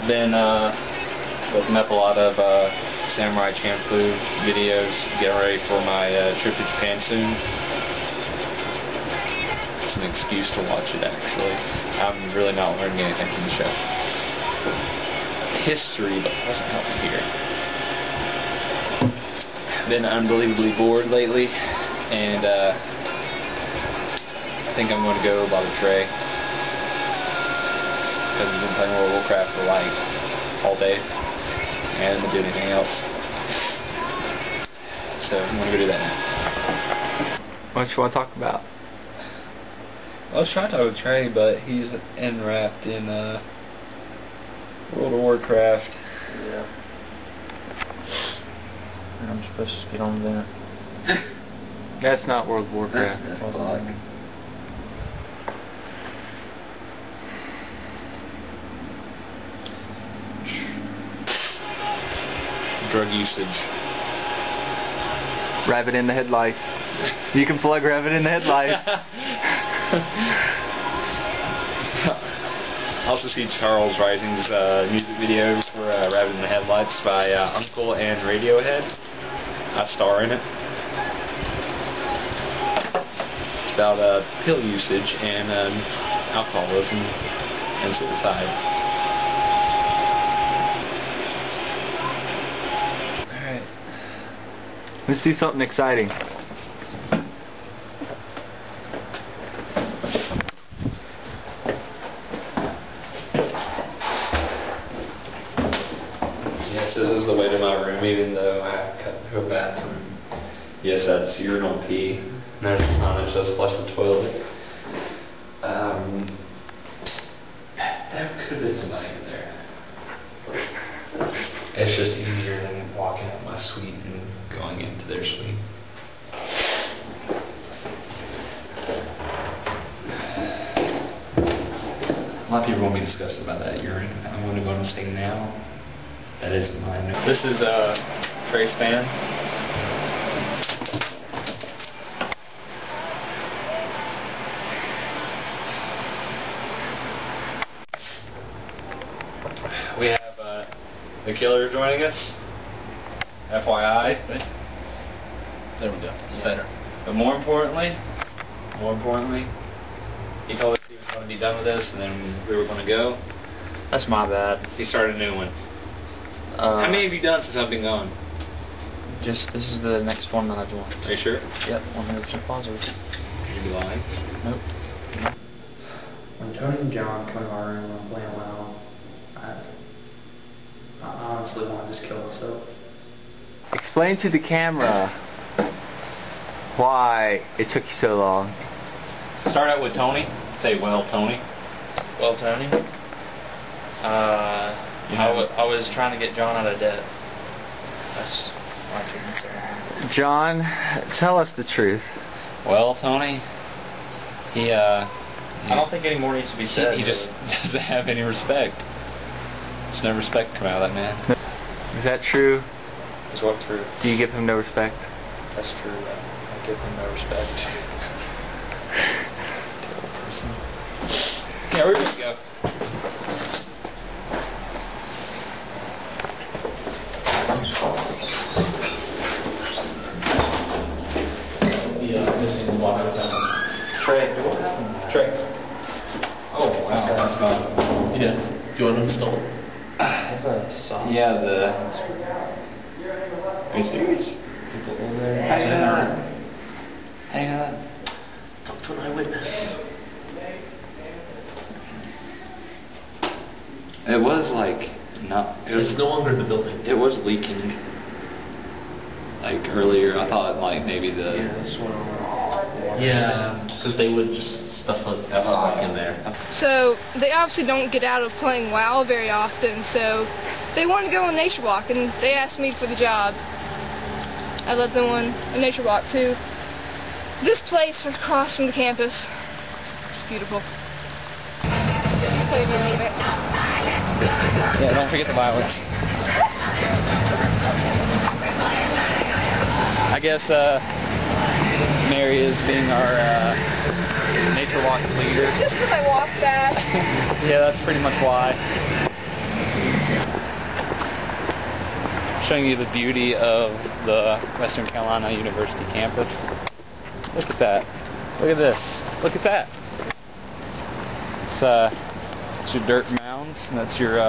Been looking up a lot of Samurai Champloo videos, getting ready for my trip to Japan soon. It's an excuse to watch it, actually. I'm really not learning anything from the show. History, but it doesn't help me here. Been unbelievably bored lately, and I think I'm going to go bother Trey, because he's been playing World of Warcraft for like all day and hasn't been doing anything else. So I'm going to go do that now. What you want to talk about? I was trying to talk with Trey, but he's enwrapped in World of Warcraft. Yeah. I'm supposed to get on there. That's not World of Warcraft. That's fuck. Drug usage. Rabbit in the headlights. You can plug Rabbit in the headlights. I also see Charles Rising's music videos for Rabbit in the Headlights by Uncle and Radiohead. I star in it. It's about pill usage and alcoholism and suicide. Alright. Let's do something exciting. Yes, this is the way to my room, even though I have to cut to a bathroom. Yes, that's urinal pee. There's a sign that says flush the toilet. There could have been somebody in there. It's just easier than walking up my suite and going into their suite. A lot of people won't be disgusted about that urine. I'm going to go and say now. That is mine. This is Trey's fan. We have the killer joining us. FYI. There we go. It's better. But more importantly, he told us he was going to be done with this, and then we were going to go. That's my bad. He started a new one. How many have you done since I've been gone? This is the next one that I joined. Are you sure? Yep, 100% positive. Could you be lying? Nope. When Tony and John come in my room and I'm playing WoW, I honestly want to just kill myself. Explain to the camera why it took you so long. Start out with Tony. Say, well, Tony. Well, Tony, I was trying to get John out of debt. That's why it took me so long. John, tell us the truth. Well, Tony, I don't think any more needs to be said. he just doesn't have any respect. There's no respect coming out of that man. Is that true? Is what true? Do you give him no respect? That's true. I give him no respect. Terrible person. Yeah, we're good to go. Missing water down. Trey. Trey. Oh, wow. That's gone. Yeah. Do you want to install it? Yeah, Are you serious? How do you know that? How do you know that? Talk to an eyewitness. It was like not. It's no longer in the building. It was leaking. Like earlier, I thought like maybe the. Yeah, that's what yeah, because they would just stuff a sock in there. So they obviously don't get out of playing WoW very often, so they wanted to go on nature walk, and they asked me for the job. I led them on a nature walk to this place across from the campus. It's beautiful. Play video game. Yeah, don't forget the violence. I guess Mary is being our nature walk leader. Just because I walk fast. Yeah, that's pretty much why. showing you the beauty of the Western Carolina University campus. Look at that. Look at this. Look at that. It's your dirt mounds, and that's your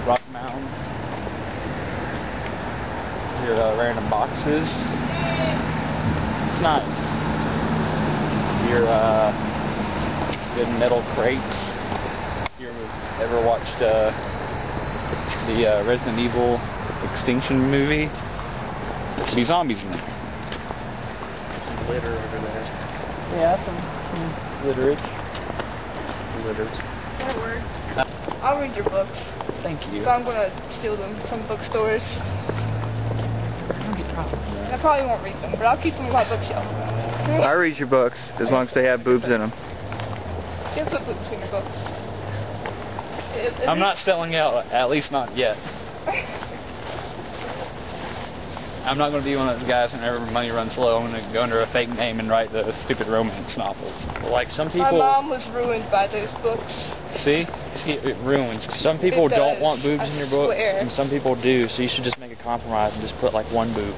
rock mounds. Your random boxes. It's nice. Your good metal crates. You ever watched the Resident Evil Extinction movie? There should be zombies in there. Some litter over there. Yeah, some litterage. Litters. That works. I'll read your books. Thank you. But I'm gonna steal them from bookstores. I probably won't read them, but I'll keep them on my bookshelf. I read your books as long as they have boobs in them. You put boobs in your books. I'm not selling out, at least not yet. I'm not going to be one of those guys whenever money runs low. I'm going to go under a fake name and write the stupid romance novels. Like some people. My mom was ruined by those books. See, it ruins. Some people don't want boobs in your books, swear. and some people do. So you should just make a compromise and just put like one boob.